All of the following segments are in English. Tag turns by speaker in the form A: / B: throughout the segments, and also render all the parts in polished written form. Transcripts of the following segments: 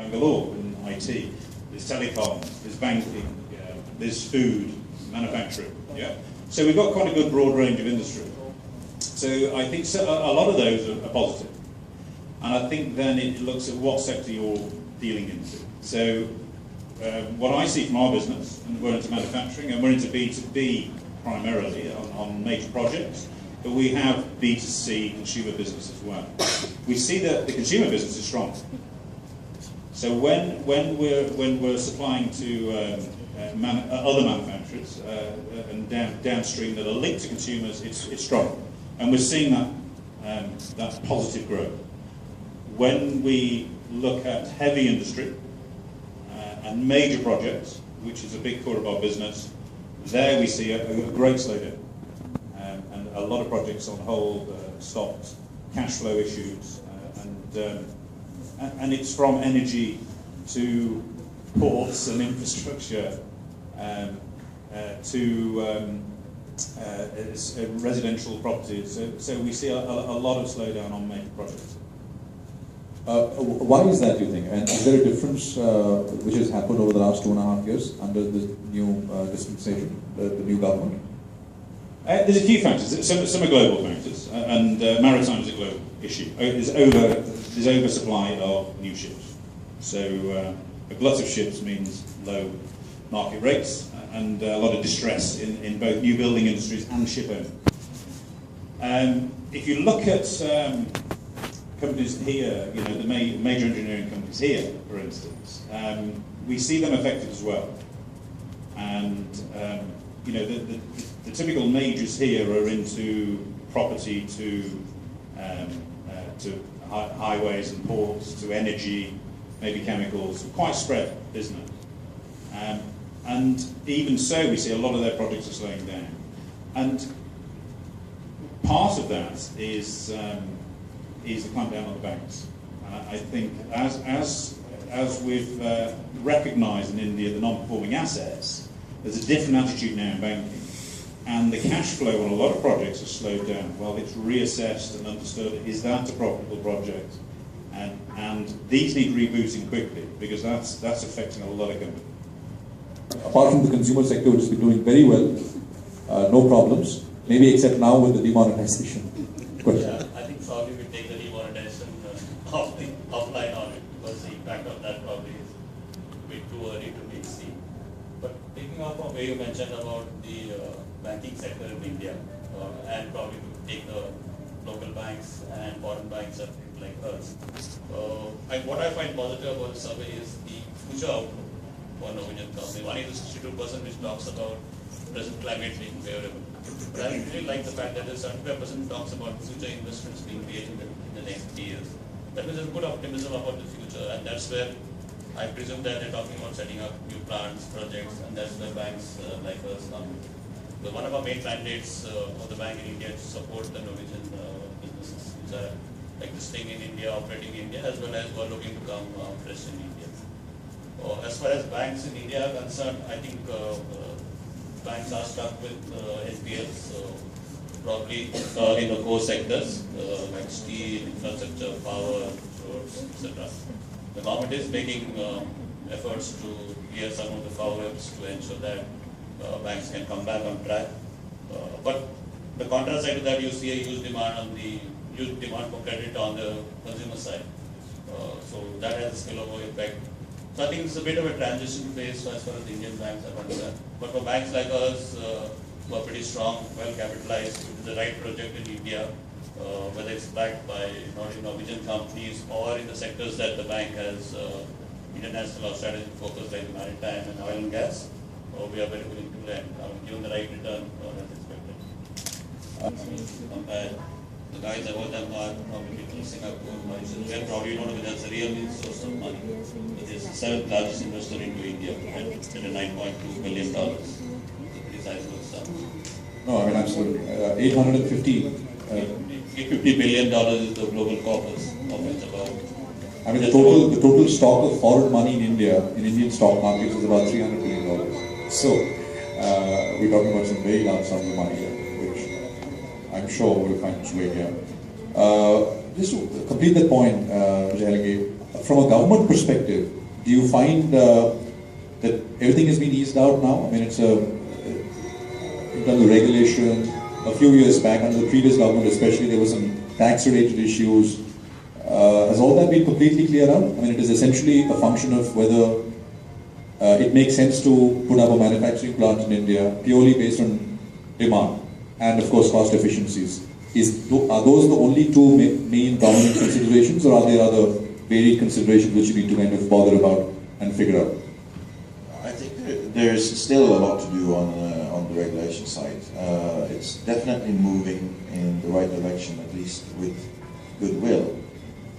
A: Bangalore in IT, there's telecom, there's banking, there's food, manufacturing. Yeah. So we've got quite a good broad range of industry. So I think a lot of those are positive. And I think then it looks at what sector you're dealing into. So what I see from our business, and we're into manufacturing, and we're into B2B primarily on major projects, but we have B2C consumer business as well. We see that the consumer business is strong. So when we're supplying to other manufacturers and downstream that are linked to consumers, it's strong, and we're seeing that positive growth. When we look at heavy industry and major projects, which is a big core of our business, there we see a great slowdown, and a lot of projects on hold, stopped, cash flow issues, and it's from energy to ports and infrastructure to residential properties. So we see a lot of slowdown on major projects.
B: Why is that, do you think? And is there a difference which has happened over the last 2.5 years under the new dispensation, the new government?
A: There's a few factors. Some are global factors, and maritime is a global issue. There's oversupply of new ships. So a glut of ships means low market rates and a lot of distress in both new building industries and ship owners. If you look at companies here, you know, the major engineering companies here, for instance, we see them affected as well. And you know, the typical majors here are into property to highways and ports, to energy, maybe chemicals, quite spread business. And even so, we see a lot of their projects are slowing down. And part of that is the clampdown on the banks. I think as we've recognised in India the non-performing assets, there's a different attitude now in banking. And the cash flow on a lot of projects has slowed down. Well, it's reassessed and understood, is that a profitable project? And these need rebooting quickly, because that's affecting a lot of companies.
B: Apart from the consumer sector, which has been doing very well, no problems, maybe except now with the demonetization.
C: Yeah, I think probably we take the demonetization off the offline on it, because the impact of that probably is a bit too early to be seen. But picking up on where you mentioned about the banking sector in India, and probably to take the local banks and foreign banks and things like us. And what I find positive about the survey is the future outlook for Norwegian company. One is the 62% which talks about present climate being favorable. But I really like the fact that the 75% talks about future investments being created in the next 3 years. That means there's good optimism about the future, and that's where I presume that they're talking about setting up new plants, projects, and that's where banks like us come. So one of our main mandates for the bank in India is to support the Norwegian businesses which are existing in India, operating in India, as well as who are looking to come fresh in India. As far as banks in India are concerned, I think banks are stuck with NPLs, probably in the core sectors like steel, infrastructure, power, roads, etc. The government is making efforts to clear some of the cobwebs to ensure that banks can come back on track. But the contrast side to that, you see a huge demand for credit on the consumer side. So that has a spillover effect. So I think it's a bit of a transition phase as far as the Indian banks are concerned. But for banks like us, who are pretty strong, well capitalized, with the right project in India, whether it's backed by Norwegian companies or in the sectors that the bank has international or strategic focus like maritime and oil and gas, we are very willing to lend, given the right return as expected. Compare the guys above them are probably Singapore, Mauritius, where probably that's a real source of money. It is the 7th largest investor into India at a $9.2 billion. It's a pretty sizable sum.
B: No, I mean, absolutely.
C: $50 billion is the global corpus of it about.
B: I mean, the total stock of foreign money in India, in Indian stock markets, is about $300 billion. So, we're talking about some very large sums of money here, which I'm sure will find its way here. Just to complete that point, Mr. Hellinge, from a government perspective, do you find that everything has been eased out now? I mean, it's in terms of regulation, a few years back under the previous government especially, there were some tax-related issues. Has all that been completely cleared out? I mean, it is essentially a function of whether it makes sense to put up a manufacturing plant in India purely based on demand and, of course, cost efficiencies. Are those the only two main dominant considerations, or are there other varied considerations which you need to kind of bother about and figure out?
D: I think there's still a lot to do on the regulation side. It's definitely moving in the right direction, at least with goodwill.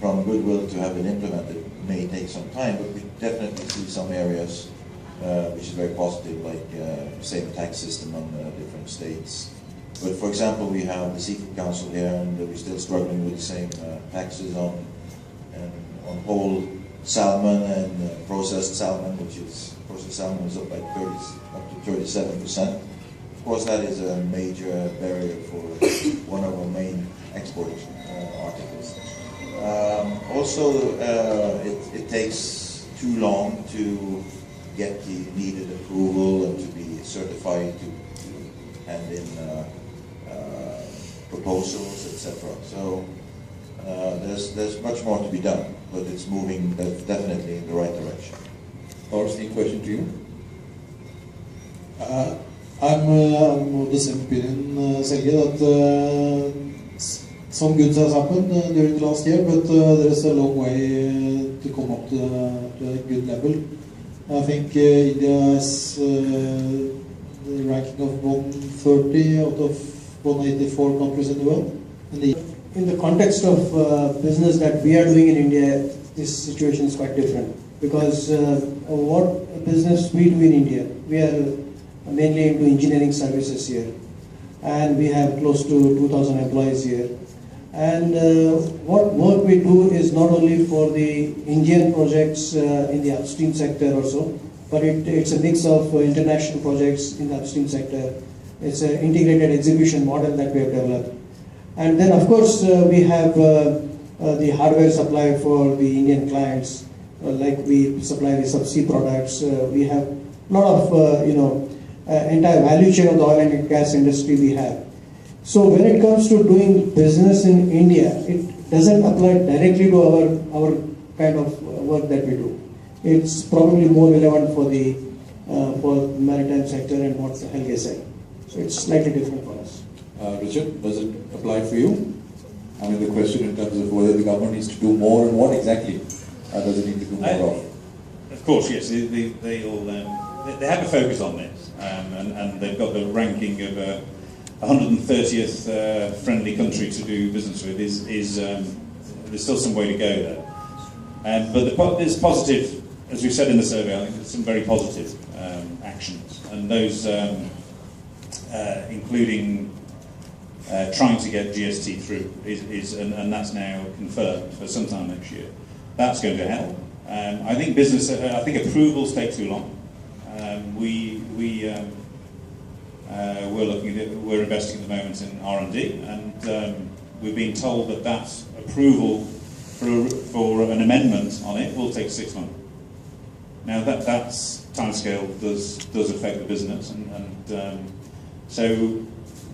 D: From goodwill to have it implemented may take some time, but we definitely see some areas which is very positive, like same tax system on different states. But for example, we have the Seafood Council here, and we're still struggling with the same taxes on whole salmon and processed salmon, processed salmon is up by up to 37%. Of course, that is a major barrier for one of our main export articles. Also, it takes too long to get the needed approval and to be certified to hand in proposals, etc. So there's much more to be done, but it's moving definitely in the right direction.
B: Or same question to you?
E: I'm of the same opinion, Sergey, that some good has happened during the last year, but there is a long way to come up to a good level. I think India is the ranking of 130 out of 184 countries in the world.
F: In the context of business that we are doing in India, this situation is quite different, because what business we do in India, we are mainly into engineering services here, and we have close to 2,000 employees here. And what work we do is not only for the Indian projects in the upstream sector also, but it's a mix of international projects in the upstream sector. It's an integrated execution model that we have developed. And then, of course, we have the hardware supply for the Indian clients, like we supply the subsea products. We have a lot of, entire value chain of the oil and gas industry we have. So when it comes to doing business in India, it doesn't apply directly to our kind of work that we do. It's probably more relevant for the maritime sector and what Helge said. So it's slightly different for us.
B: Richard, does it apply for you? I mean, the question in terms of whether the government needs to do more and what exactly does it need to do more of?
A: Of course, yes. They have a focus on this, and they've got the ranking of 130th friendly country to do business with. There's still some way to go there. But there's positive, as we've said in the survey, I think there's some very positive actions, and those including trying to get GST through and that's now confirmed for sometime next year. That's going to help. I think approvals take too long. We're investing at the moment in R&D, and we're being told that approval for an amendment on it will take 6 months. Now that's timescale does affect the business, and so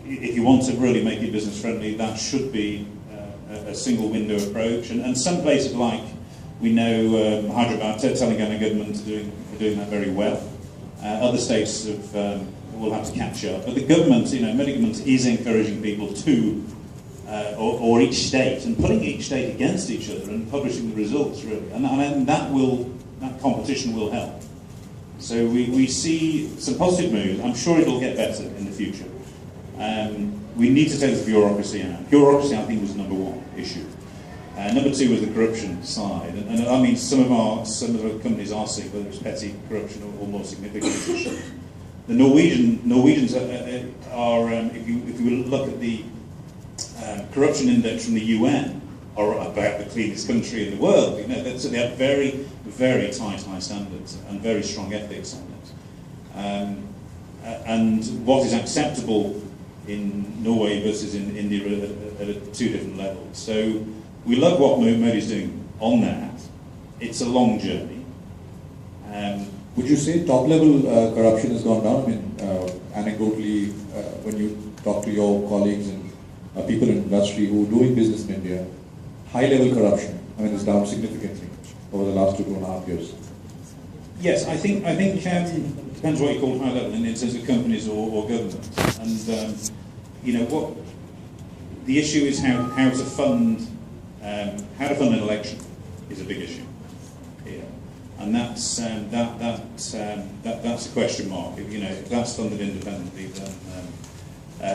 A: if you want to really make it business friendly, that should be a single window approach. And some places, like we know Hyderabad, Telangana government are doing that very well. Other states will have to catch up. But the government, Modi government is encouraging people to, or each state, and putting each state against each other and publishing the results, really. And that competition will help. So we see some positive moves. I'm sure it'll get better in the future. We need to take the bureaucracy out. Bureaucracy, I think, was number one issue. Number two was the corruption side, and I mean some of the companies are seeing whether it's petty corruption or more significant issues. The Norwegians are if you look at the corruption index from the UN, are about the cleanest country in the world. So they have very, very tight high standards and very strong ethics on it. And what is acceptable in Norway versus in India are at two different levels. So we love what Modi's doing on that, it's a long journey.
B: Would you say top-level corruption has gone down? I mean, anecdotally, when you talk to your colleagues and people in industry who are doing business in India, high-level corruption, I mean, is down significantly over the last 2.5 years.
A: Yes, I think depends what you call high level in terms of companies or government. And you know what the issue is how to fund an election is a big issue here, and that's a question mark. If that's funded independently, then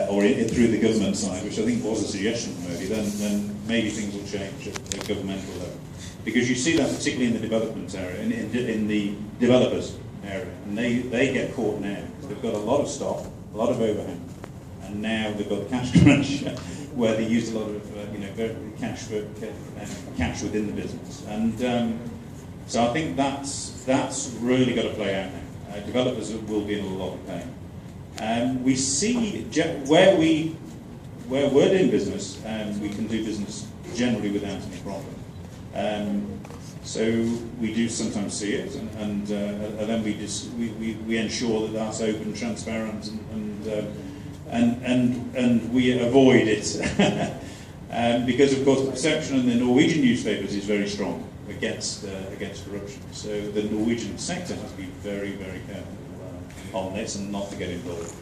A: or through the government side, which I think was a suggestion from Modi, then maybe things will change at the governmental level. Because you see that particularly in the development area, in the developers area, and they get caught now because they've got a lot of stock, a lot of overhead, and now they've got the cash crunch where they use a lot of cash within the business, and so I think that's really got to play out now. Developers will be in a lot of pain. We see where we're doing business, we can do business generally without any problem. So we do sometimes see it, and then we ensure that that's open, transparent, and we avoid it because of course the perception in the Norwegian newspapers is very strong against corruption. So the Norwegian sector has to be very, very careful on this and not to get involved.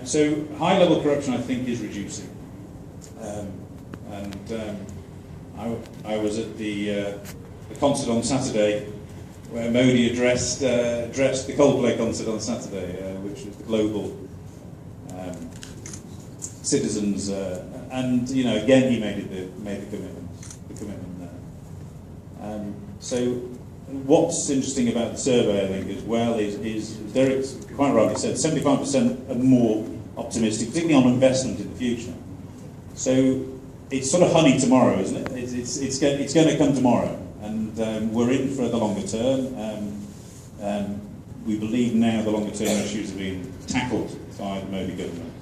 A: So high-level corruption, I think, is reducing, I was at the concert on Saturday where Modi addressed the Coldplay concert on Saturday, which was the global citizens, and again he made the commitment there. So what's interesting about the survey, I think, as well is Derek quite rightly said 75% are more optimistic, particularly on investment in the future. So it's sort of honey tomorrow, isn't it? It's going to come tomorrow, and we're in for the longer term. We believe now the longer term issues are being tackled by the Modi government,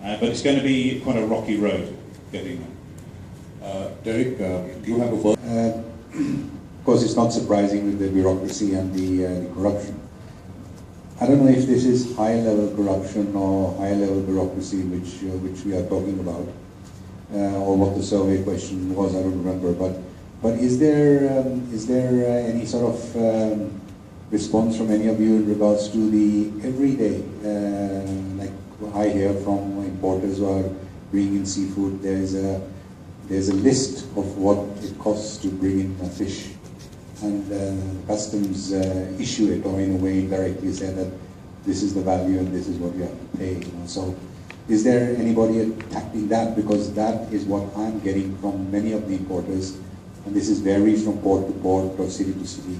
A: but it's going to be quite a rocky road getting there.
B: Derek, do you have a word?
G: Of course, it's not surprising with the bureaucracy and the corruption. I don't know if this is high-level corruption or high-level bureaucracy which we are talking about. Or what the survey question was, I don't remember. But is there any sort of response from any of you in regards to the everyday, like I hear from importers who are bringing in seafood, there's a list of what it costs to bring in a fish, and customs issue it, or in a way indirectly say that this is the value and this is what you have to pay. So. Is there anybody tackling that? Because that is what I'm getting from many of the importers, and this is varies from port to port or city to city.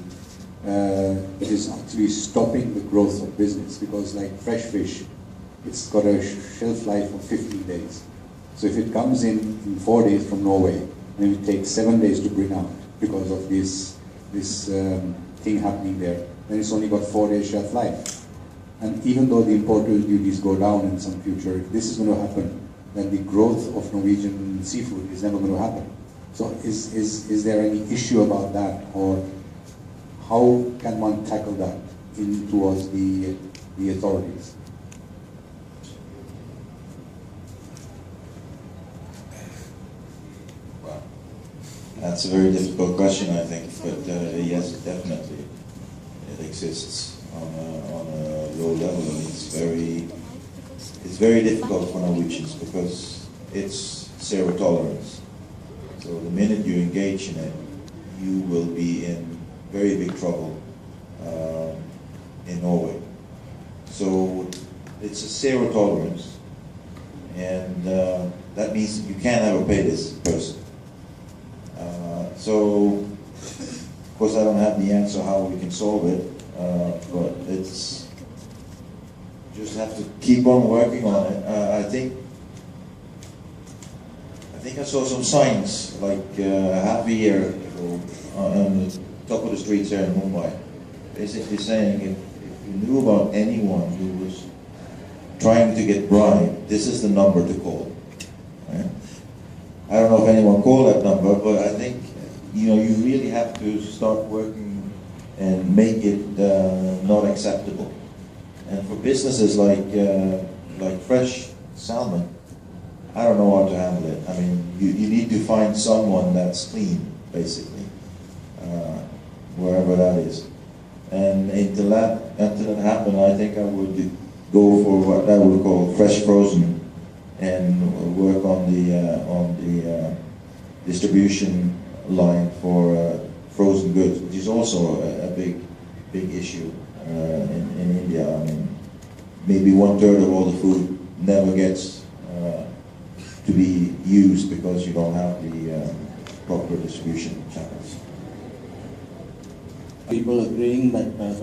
G: It is actually stopping the growth of business, because like fresh fish, it's got a shelf life of 15 days. So if it comes in 4 days from Norway, and it takes 7 days to bring out because of this thing happening there, then it's only got 4 days shelf life. And even though the import duties go down in some future, if this is going to happen, then the growth of Norwegian seafood is never going to happen. So is there any issue about that, or how can one tackle that towards the authorities?
D: Well, that's a very difficult question, I think, but yes, definitely it exists on a low level, and it's very difficult for Norwegians because it's zero tolerance. So the minute you engage in it, you will be in very big trouble in Norway. So it's a zero tolerance, and that means you can't ever pay this person. So of course I don't have the answer how we can solve it. But it's just have to keep on working on it. I think I saw some signs like half a year ago on the top of the streets here in Mumbai, basically saying if you knew about anyone who was trying to get bribed, this is the number to call. Right? I don't know if anyone called that number, but I think you really have to start working and make it not acceptable. And for businesses like fresh salmon, I don't know how to handle it. I mean, you need to find someone that's clean, basically, wherever that is. And until that happen, I think I would go for what I would call fresh frozen, and work on the distribution line for frozen goods, which is also a big issue in India. I mean, maybe 1/3 of all the food never gets to be used because you don't have the proper distribution channels.
H: People agreeing that